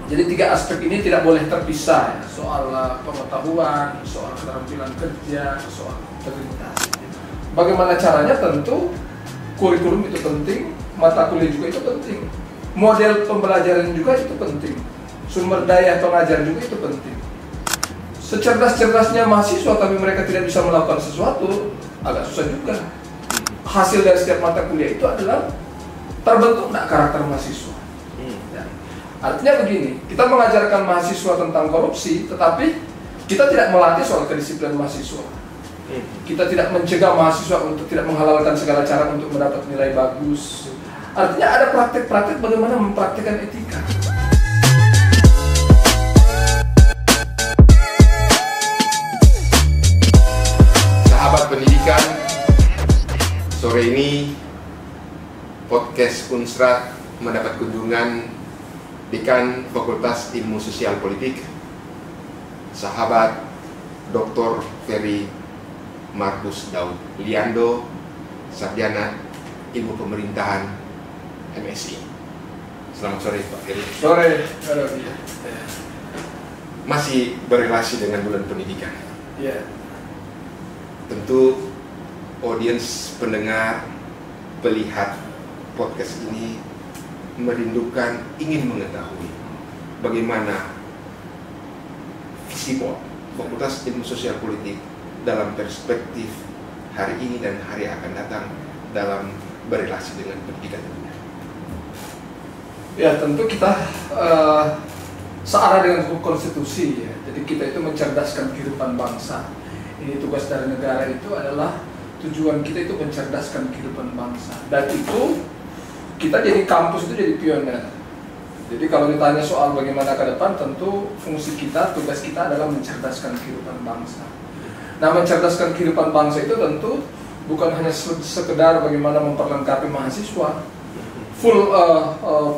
Jadi tiga aspek ini tidak boleh terpisah ya. Soal pengetahuan, soal keterampilan kerja, soal integritas. Bagaimana caranya? Tentu kurikulum itu penting, mata kuliah juga itu penting, model pembelajaran juga itu penting, sumber daya pengajar juga itu penting. Secerdas-cerdasnya mahasiswa tapi mereka tidak bisa melakukan sesuatu, agak susah juga. Hasil dari setiap mata kuliah itu adalah terbentuk enggak karakter mahasiswa. Artinya begini, kita mengajarkan mahasiswa tentang korupsi, tetapi kita tidak melatih soal kedisiplinan mahasiswa. Kita tidak mencegah mahasiswa untuk tidak menghalalkan segala cara untuk mendapat nilai bagus. Artinya ada praktik-praktik bagaimana mempraktikkan etika. Sahabat pendidikan, sore ini podcast Unsrat mendapat kunjungan Dekan Fakultas Ilmu Sosial Politik, sahabat Dr. Ferry Markus Daud Liando, Sarjana Ilmu Pemerintahan MSI. Selamat sore Pak Ferry. Sore. Masih berrelasi dengan bulan pendidikan. Ya. Tentu audiens pendengar pelihat podcast ini merindukan, ingin mengetahui bagaimana visi Fakultas Ilmu Sosial Politik dalam perspektif hari ini dan hari akan datang dalam berrelasi dengan pendidikan dunia. Ya, tentu kita searah dengan hukum konstitusi ya. Jadi kita itu mencerdaskan kehidupan bangsa. Ini tugas dari negara itu adalah tujuan kita itu mencerdaskan kehidupan bangsa. Dan itu kita jadi kampus itu jadi pioner. Jadi kalau ditanya soal bagaimana ke depan, tentu fungsi kita, tugas kita adalah mencerdaskan kehidupan bangsa. Nah, mencerdaskan kehidupan bangsa itu tentu bukan hanya sekedar bagaimana memperlengkapi mahasiswa full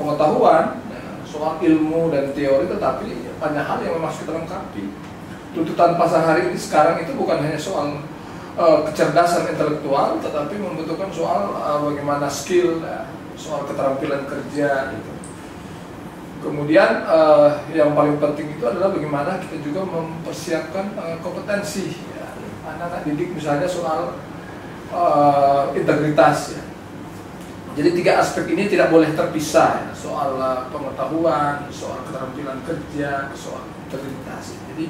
pengetahuan soal ilmu dan teori, tetapi banyak hal yang memang harus kita lengkapi. Tuntutan pasar hari ini sekarang itu bukan hanya soal kecerdasan intelektual, tetapi membutuhkan soal bagaimana skill, soal keterampilan kerja gitu. Kemudian yang paling penting itu adalah bagaimana kita juga mempersiapkan kompetensi ya. Anak-anak didik misalnya soal integritas ya. Jadi tiga aspek ini tidak boleh terpisah ya. Soal pengetahuan, soal keterampilan kerja, soal integritas. Jadi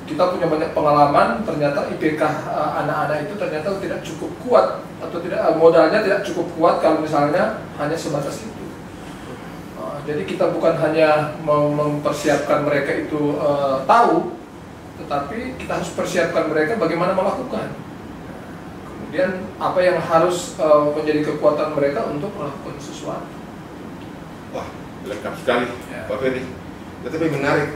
kita punya banyak pengalaman, ternyata IPK anak-anak itu ternyata tidak cukup kuat atau tidak modalnya tidak cukup kuat kalau misalnya hanya sebatas itu. Jadi kita bukan hanya mempersiapkan mereka itu tahu, tetapi kita harus persiapkan mereka bagaimana melakukan. Kemudian apa yang harus menjadi kekuatan mereka untuk melakukan sesuatu. Wah, lengkap sekali ya, Pak Ferry. Tetapi menarik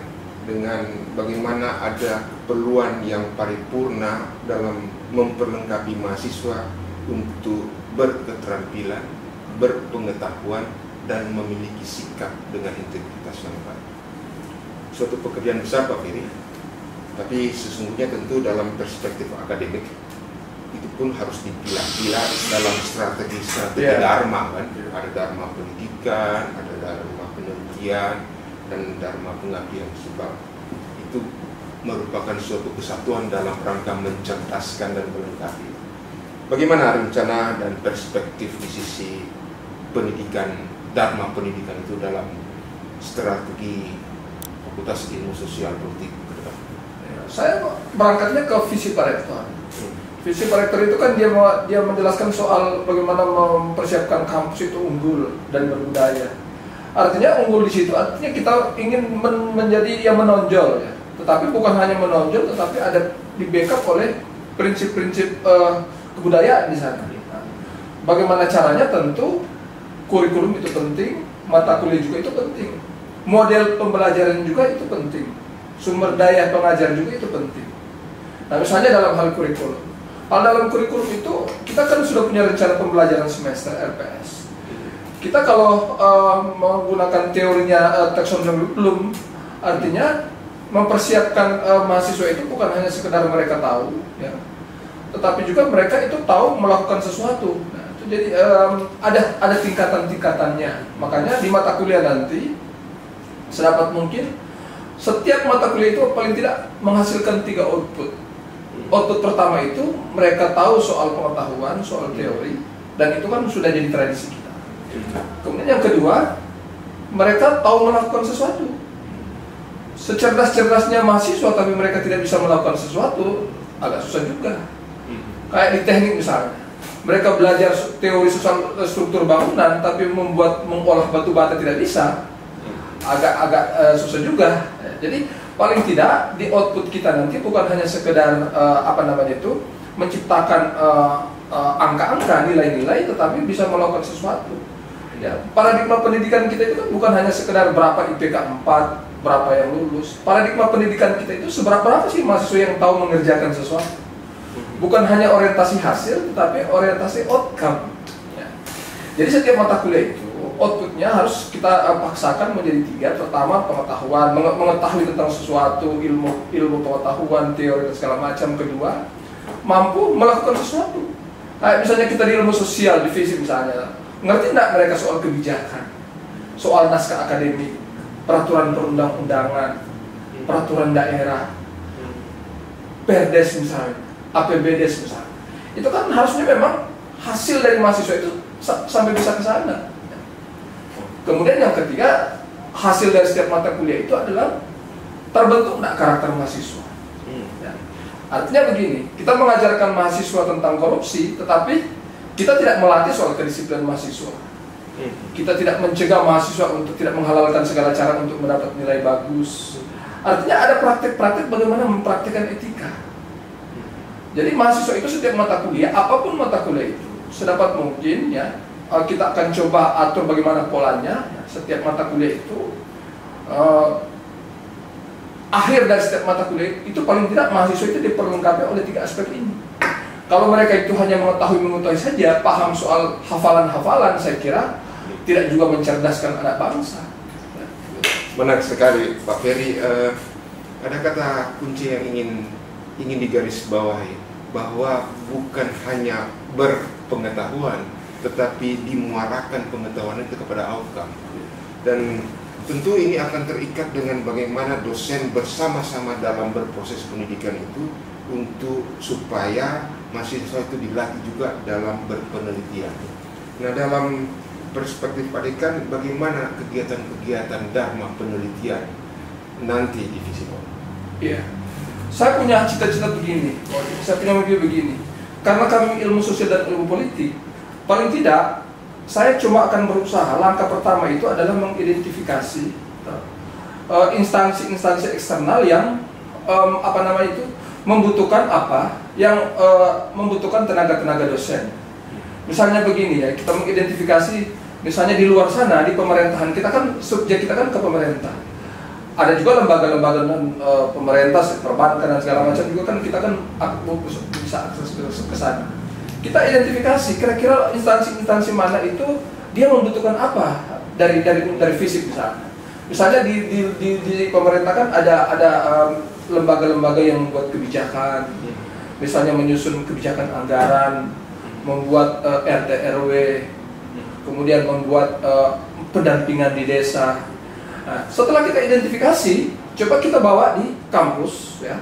dengan bagaimana ada keperluan yang paripurna dalam memperlengkapi mahasiswa untuk berketerampilan, berpengetahuan, dan memiliki sikap dengan integritas yang baik. Suatu pekerjaan besar Pak Ferry, tapi sesungguhnya tentu dalam perspektif akademik itu pun harus dipilah-pilah dalam strategi dharma kan. Ada dharma pendidikan, ada dharma penelitian, dan dharma pengabdian, sebab itu merupakan suatu kesatuan dalam rangka mencerdaskan dan melengkapi. Bagaimana rencana dan perspektif di sisi pendidikan, dharma pendidikan itu dalam strategi Fakultas Ilmu Sosial Politik ke depan? Saya berangkatnya ke visi Pak Rektor. Visi Pak Rektor itu kan dia menjelaskan soal bagaimana mempersiapkan kampus itu unggul dan berbudaya. Artinya unggul di situ, artinya kita ingin menjadi yang menonjol ya. Tetapi bukan hanya menonjol, tetapi ada di backup oleh prinsip-prinsip kebudayaan di sana. Nah, bagaimana caranya? Tentu kurikulum itu penting, mata kuliah juga itu penting, model pembelajaran juga itu penting, sumber daya pengajar juga itu penting. Nah, misalnya dalam hal kurikulum. Kalau dalam kurikulum itu kita kan sudah punya rencana pembelajaran semester RPS. Kita kalau menggunakan teorinya taksonomi Bloom, artinya mempersiapkan mahasiswa itu bukan hanya sekedar mereka tahu, ya, tetapi juga mereka itu tahu melakukan sesuatu. Nah, itu jadi ada tingkatan-tingkatannya. Makanya di mata kuliah nanti sedapat mungkin setiap mata kuliah itu paling tidak menghasilkan 3 output. Output pertama itu mereka tahu soal pengetahuan, soal teori, dan itu kan sudah jadi tradisi kita. Kemudian yang kedua, mereka tahu melakukan sesuatu. Secerdas-cerdasnya mahasiswa tapi mereka tidak bisa melakukan sesuatu, agak susah juga. Kayak di teknik misalnya, mereka belajar teori struktur bangunan tapi mengolah batu bata tidak bisa, agak susah juga. Jadi paling tidak di output kita nanti bukan hanya sekedar menciptakan angka-angka, nilai-nilai, tetapi bisa melakukan sesuatu. Ya, paradigma pendidikan kita itu kan bukan hanya sekedar berapa IPK 4, berapa yang lulus. Paradigma pendidikan kita itu berapa sih mahasiswa yang tahu mengerjakan sesuatu. Bukan hanya orientasi hasil, tetapi orientasi outcome. Ya. Jadi setiap mata kuliah itu outputnya harus kita paksakan menjadi 3. Pertama, pengetahuan, mengetahui tentang sesuatu, ilmu pengetahuan, teori dan segala macam. Kedua, mampu melakukan sesuatu. Kayak misalnya kita di ilmu sosial, di FISIP misalnya, ngerti tidak mereka soal kebijakan, soal naskah akademik, peraturan perundang-undangan, peraturan daerah, Perdes misalnya, APBDes misalnya. Itu kan harusnya memang hasil dari mahasiswa itu sampai bisa ke sana. Kemudian yang ketiga, hasil dari setiap mata kuliah itu adalah terbentuk tidak karakter mahasiswa. Ya. Artinya begini, kita mengajarkan mahasiswa tentang korupsi, tetapi kita tidak melatih soal kedisiplinan mahasiswa. Kita tidak mencegah mahasiswa untuk tidak menghalalkan segala cara untuk mendapat nilai bagus. Artinya ada praktek-praktek bagaimana mempraktikkan etika. Jadi mahasiswa itu setiap mata kuliah, apapun mata kuliah itu, sedapat mungkin ya, kita akan coba atur bagaimana polanya. Setiap mata kuliah itu akhir dari setiap mata kuliah itu paling tidak mahasiswa itu diperlengkapi oleh 3 aspek ini. Kalau mereka itu hanya mengetahui saja, paham soal hafalan-hafalan, saya kira tidak juga mencerdaskan anak bangsa. Menarik sekali, Pak Ferry. Ada kata kunci yang ingin digarisbawahi, bahwa bukan hanya berpengetahuan, tetapi dimuarakan pengetahuan itu kepada outcome. Dan tentu ini akan terikat dengan bagaimana dosen bersama-sama dalam berproses pendidikan itu untuk supaya mahasiswa itu dilatih juga dalam berpenelitian. Nah, dalam perspektif Pak Dekan, bagaimana kegiatan-kegiatan dharma penelitian nanti di FISIP? Iya, saya punya cita-cita begini, saya punya mimpi begini. Karena kami ilmu sosial dan ilmu politik, paling tidak saya cuma akan berusaha. Langkah pertama itu adalah mengidentifikasi instansi-instansi eksternal yang membutuhkan membutuhkan tenaga-tenaga dosen. Misalnya begini ya, kita mengidentifikasi misalnya di luar sana, di pemerintahan, kita kan subjek kita kan ke pemerintah. Ada juga lembaga-lembaga pemerintah, perbankan dan segala macam juga kan kita kan bisa akses ke sana. Kita identifikasi kira-kira instansi-instansi mana itu dia membutuhkan apa dari FISIP misalnya. Misalnya di pemerintah kan ada lembaga-lembaga yang membuat kebijakan, misalnya menyusun kebijakan anggaran, membuat RT RW, kemudian membuat pendampingan di desa. Nah, setelah kita identifikasi, coba kita bawa di kampus, ya.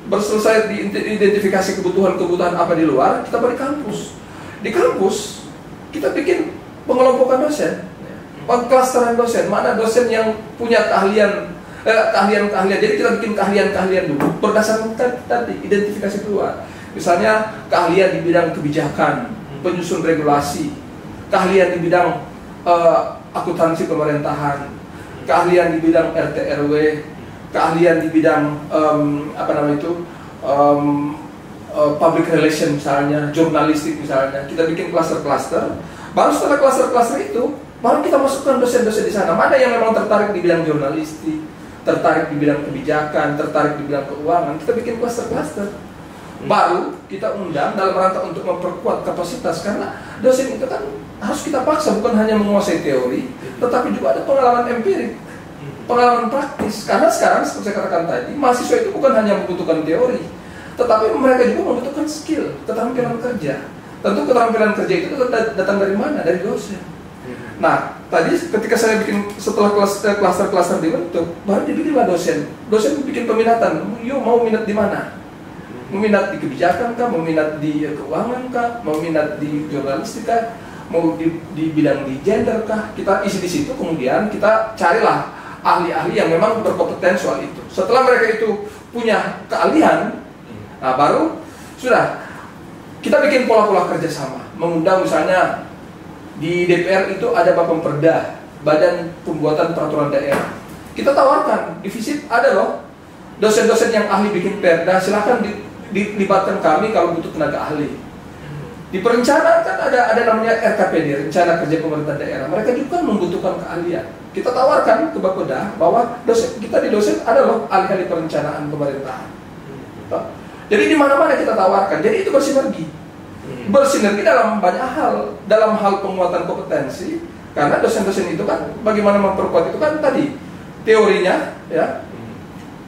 Berselesai diidentifikasi kebutuhan-kebutuhan apa di luar, kita bawa di kampus. Di kampus kita bikin pengelompokan dosen, pengklasteran dosen. Mana dosen yang punya keahlian. Jadi kita bikin keahlian dulu berdasarkan tadi identifikasi keluar. Misalnya keahlian di bidang kebijakan, penyusun regulasi, keahlian di bidang akuntansi pemerintahan, keahlian di bidang RT RW, keahlian di bidang public relation misalnya, jurnalistik misalnya. Kita bikin klaster-klaster. Baru setelah klaster-klaster itu, baru kita masukkan dosen-dosen di sana. Mana yang memang tertarik di bidang jurnalistik, tertarik di bidang kebijakan, tertarik di bidang keuangan, kita bikin klaster-klaster. Baru kita undang dalam rangka untuk memperkuat kapasitas, karena dosen itu kan harus kita paksa bukan hanya menguasai teori, tetapi juga ada pengalaman empirik, pengalaman praktis. Karena sekarang seperti saya katakan tadi, mahasiswa itu bukan hanya membutuhkan teori, tetapi mereka juga membutuhkan skill, keterampilan kerja. Tentu keterampilan kerja itu datang dari mana? Dari dosen. Nah, tadi ketika saya bikin setelah klaster dibentuk, baru dibikinlah dosen. Dosen bikin peminatan. Yuk mau minat di mana? Mau minat di kebijakan kah? Mau minat di keuangan kah? Mau minat di jurnalistik kah? Mau di bidang di gender kah? Kita isi di situ, kemudian kita carilah ahli-ahli yang memang berkompeten soal itu. Setelah mereka itu punya keahlian, nah baru sudah kita bikin pola-pola kerjasama. Mengundang misalnya di DPR itu ada Bapemperda, Badan Pembuatan Peraturan Daerah. Kita tawarkan, di visit ada loh dosen-dosen yang ahli bikin perda, silakan dilibatkan kami kalau butuh tenaga ahli. Di perencanaan kan ada namanya RKPD, Rencana Kerja Pemerintah Daerah. Mereka juga membutuhkan keahlian. Kita tawarkan ke Bapeda bahwa kita di dosen ada loh ahli-ahli perencanaan pemerintahan. Jadi di mana-mana kita tawarkan. Jadi itu bersinergi. Bersinergi dalam banyak hal, dalam hal penguatan kompetensi, karena dosen-dosen itu kan bagaimana memperkuat itu kan tadi teorinya ya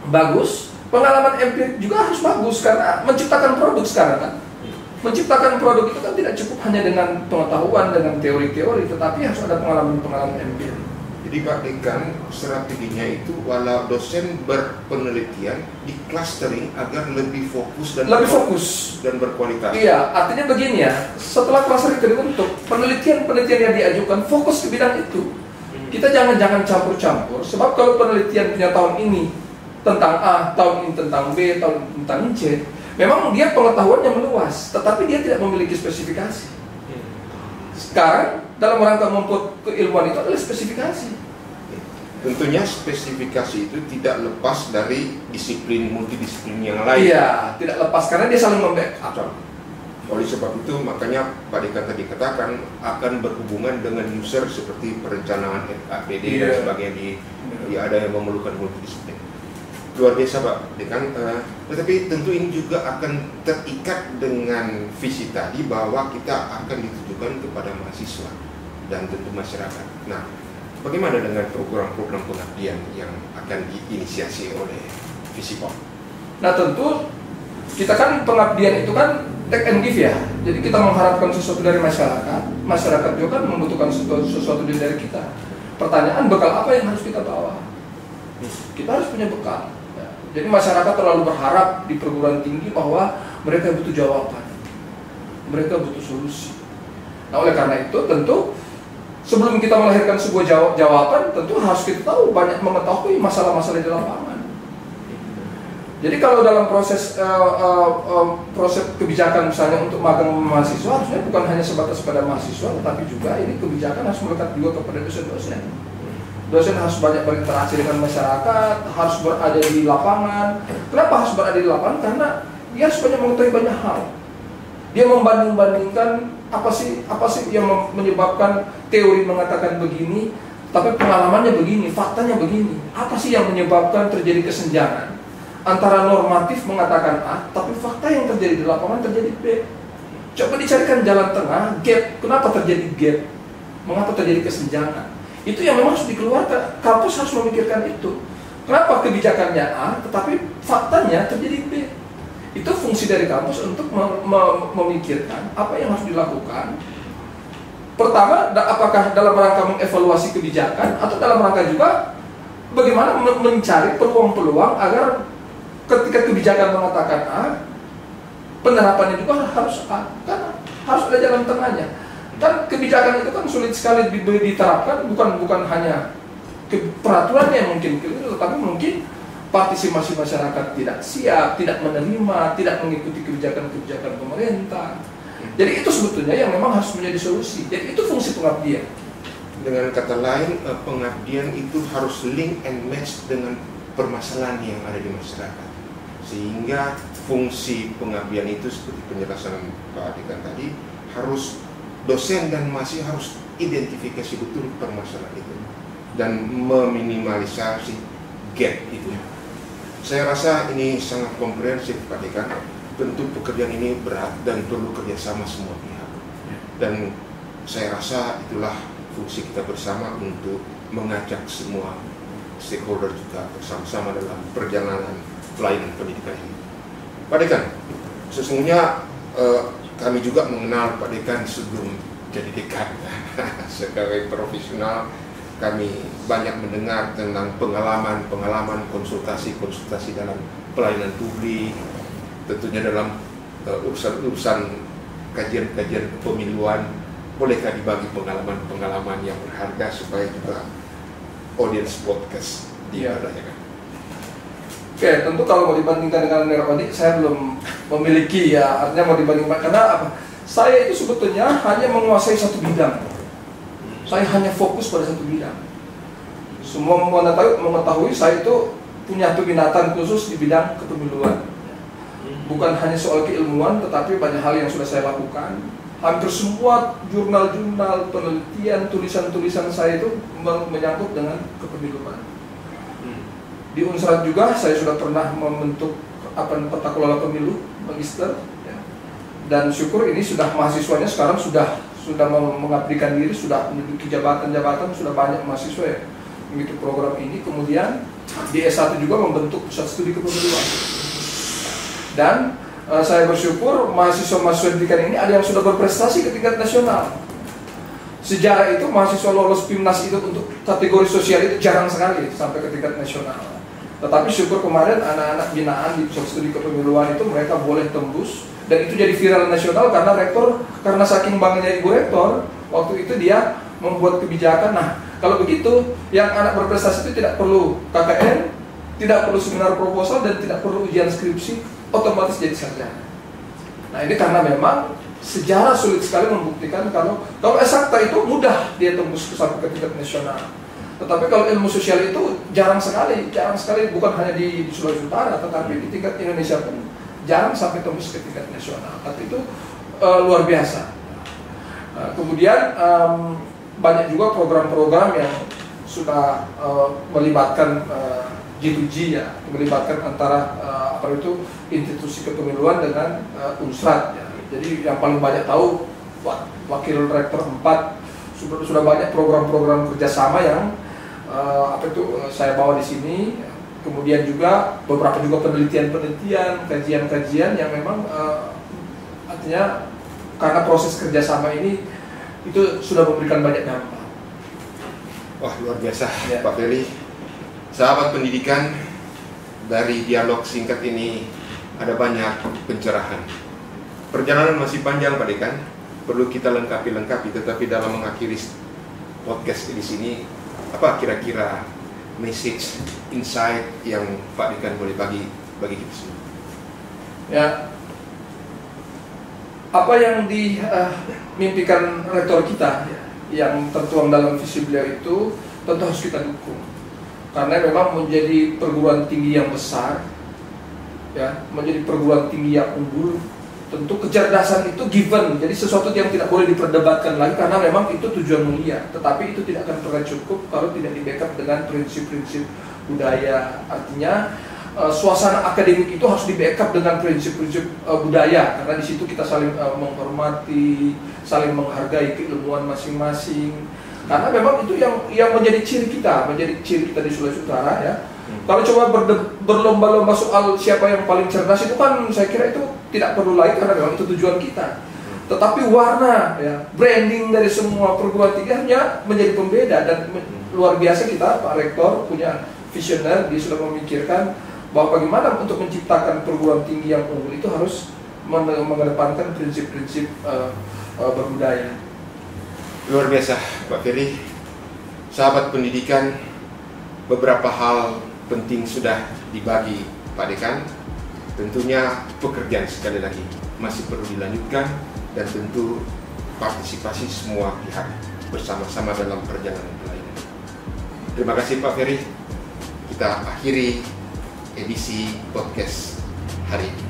bagus, pengalaman empirik juga harus bagus karena menciptakan produk sekarang kan. Menciptakan produk itu kan tidak cukup hanya dengan pengetahuan, dengan teori-teori, tetapi harus ada pengalaman-pengalaman empirik. Jadi Pak Dekan, strateginya itu walau dosen berpenelitian di clustering agar lebih fokus dan berkualitas. Iya, artinya begini ya, setelah clustering terbentuk, penelitian yang diajukan fokus ke bidang itu. Kita jangan campur-campur, sebab kalau penelitian punya tahun ini tentang A, tahun ini tentang B, tahun ini tentang C, memang dia pengetahuannya meluas, tetapi dia tidak memiliki spesifikasi. Sekarang dalam rangka membuat keilmuan itu adalah spesifikasi. Tentunya spesifikasi itu tidak lepas dari disiplin multidisiplin yang lain. Iya, tidak lepas karena dia saling membackup. Oleh sebab itu makanya Pak Dekan tadi katakan akan berhubungan dengan user seperti perencanaan RKPD dan sebagainya ada yang memerlukan multidisiplin. Luar biasa Pak Dekan, tetapi tentu ini juga akan terikat dengan visi tadi bahwa kita akan ditujukan kepada mahasiswa dan tentu masyarakat. Nah, bagaimana dengan program-program pengabdian yang akan diinisiasi oleh Visipol? Nah tentu kita kan pengabdian itu kan take and give ya. Jadi kita mengharapkan sesuatu dari masyarakat, masyarakat juga kan membutuhkan sesuatu dari kita. Pertanyaan, bekal apa yang harus kita bawa? Kita harus punya bekal. Jadi masyarakat terlalu berharap di perguruan tinggi bahwa mereka butuh jawaban, mereka butuh solusi. Nah oleh karena itu tentu sebelum kita melahirkan sebuah jawaban, tentu harus kita tahu banyak mengetahui masalah-masalah di lapangan. Jadi kalau dalam proses kebijakan misalnya untuk magang mahasiswa, harusnya bukan hanya sebatas pada mahasiswa, tetapi juga ini kebijakan harus melekat juga kepada dosen-dosen. Dosen harus banyak berinteraksi dengan masyarakat, harus berada di lapangan. Kenapa harus berada di lapangan? Karena dia harus banyak mengetahui banyak hal. Dia membanding-bandingkan apa sih yang menyebabkan teori mengatakan begini, tapi pengalamannya begini, faktanya begini. Apa sih yang menyebabkan terjadi kesenjangan antara normatif mengatakan A, tapi fakta yang terjadi di lapangan terjadi B. Coba dicarikan jalan tengah, gap. Kenapa terjadi gap? Mengapa terjadi kesenjangan? Itu yang memang harus dikeluarkan. Kampus harus memikirkan itu. Kenapa kebijakannya A, tetapi faktanya terjadi B? Itu fungsi dari kampus untuk memikirkan apa yang harus dilakukan. Pertama, apakah dalam rangka mengevaluasi kebijakan atau dalam rangka juga bagaimana mencari peluang-peluang agar ketika kebijakan mengatakan A, penerapannya juga harus A, karena harus ada jalan tengahnya. Dan kebijakan itu kan sulit sekali diterapkan, bukan hanya peraturannya mungkin keliru, tetapi mungkin partisipasi masyarakat tidak siap, tidak menerima, tidak mengikuti kebijakan-kebijakan pemerintah. Jadi itu sebetulnya yang memang harus menjadi solusi. Jadi itu fungsi pengabdian. Dengan kata lain, pengabdian itu harus link and match dengan permasalahan yang ada di masyarakat. Sehingga fungsi pengabdian itu seperti penjelasan Pak Dekan tadi, harus dosen dan mahasiswa harus identifikasi betul permasalahan itu dan meminimalisasi gap itu. Saya rasa ini sangat komprehensif Pak Dekan. Tentu pekerjaan ini berat dan perlu kerjasama semua pihak. Dan saya rasa itulah fungsi kita bersama untuk mengajak semua stakeholder juga bersama-sama dalam perjalanan pelayanan pendidikan ini. Pak Dekan, sesungguhnya kami juga mengenal Pak Dekan sebelum jadi dekan. sebagai profesional kami banyak mendengar tentang pengalaman konsultasi dalam pelayanan publik, tentunya dalam urusan kajian kepemiluan. Bolehkah dibagi pengalaman yang berharga supaya juga audiens podcast diadakan? Oke, tentu kalau mau dibandingkan dengan Neroni, saya belum memiliki ya, artinya mau dibandingkan karena apa? Saya itu sebetulnya hanya menguasai satu bidang. Saya hanya fokus pada satu bidang. Semua mengetahui saya itu punya peminatan khusus di bidang kepemiluan. Bukan hanya soal keilmuan, tetapi banyak hal yang sudah saya lakukan. Hampir semua jurnal-jurnal, penelitian, tulisan-tulisan saya itu menyangkut dengan kepemiluan. Di Unsrat juga saya sudah pernah membentuk peta kelola pemilu magister, ya. Dan syukur ini sudah mahasiswanya sekarang sudah mengabdikan diri, sudah menduduki jabatan-jabatan, sudah banyak mahasiswa ya mengikuti program ini. Kemudian di S1 juga membentuk pusat studi kepemiluan. Dan saya bersyukur mahasiswa-mahasiswa pendidikan ini ada yang sudah berprestasi ke tingkat nasional. Sejarah itu mahasiswa lolos PIMNAS itu untuk kategori sosial itu jarang sekali sampai ke tingkat nasional. Tetapi syukur kemarin anak-anak binaan di pusat studi kepemiluan itu mereka boleh tembus, dan itu jadi viral nasional karena rektor, karena saking bangganya ibu rektor, waktu itu dia membuat kebijakan. Nah, kalau begitu yang anak berprestasi itu tidak perlu KKN, tidak perlu seminar proposal, dan tidak perlu ujian skripsi, otomatis jadi sarjana. Nah, ini karena memang sejarah sulit sekali membuktikan kalau eksakta itu mudah dia tembus sampai ke tingkat nasional. Tetapi kalau ilmu sosial itu jarang sekali, bukan hanya di Sulawesi Utara, tetapi di tingkat Indonesia pun jarang sampai tembus ke tingkat nasional. Tapi itu luar biasa. Kemudian banyak juga program-program yang sudah melibatkan G2G ya, melibatkan antara institusi kepemiluan dengan Unsrat ya. Jadi yang paling banyak tahu Wakil Rektor 4 sudah banyak program-program kerjasama yang saya bawa di sini. Kemudian juga beberapa juga penelitian-penelitian, kajian-kajian yang memang artinya karena proses kerjasama ini itu sudah memberikan banyak dampak. Wah, luar biasa ya. Pak Ferry. Sahabat pendidikan, dari dialog singkat ini ada banyak pencerahan. Perjalanan masih panjang Pak Dekan, perlu kita lengkapi, tetapi dalam mengakhiri podcast di sini, apa kira-kira message, insight yang Pak Dekan boleh bagi kita semua? Ya, apa yang dimimpikan rektor kita ya, yang tertuang dalam visi beliau itu tentu harus kita dukung. Karena memang menjadi perguruan tinggi yang besar, ya, menjadi perguruan tinggi yang unggul, tentu kecerdasan itu given, jadi sesuatu yang tidak boleh diperdebatkan lagi karena memang itu tujuan mulia. Tetapi itu tidak akan pernah cukup kalau tidak di-backup dengan prinsip-prinsip budaya. Artinya suasana akademik itu harus di-backup dengan prinsip-prinsip budaya, karena di situ kita saling menghormati, saling menghargai keilmuan masing-masing. Karena memang itu yang menjadi ciri kita di Sulawesi Utara ya. Kalau coba berlomba-lomba soal siapa yang paling cerdas itu kan saya kira itu tidak perlu lagi karena memang itu tujuan kita. Tetapi warna ya, branding dari semua perguruan tinggi hanya menjadi pembeda, dan luar biasa kita Pak Rektor punya visioner, dia sudah memikirkan bahwa bagaimana untuk menciptakan perguruan tinggi yang unggul itu harus mengedepankan prinsip-prinsip berbudaya. Luar biasa Pak Ferry. Sahabat pendidikan, beberapa hal penting sudah dibagi Pak Dekan. Tentunya pekerjaan sekali lagi masih perlu dilanjutkan, dan tentu partisipasi semua pihak bersama-sama dalam perjalanan pelayanan. Terima kasih Pak Ferry. Kita akhiri edisi podcast hari ini.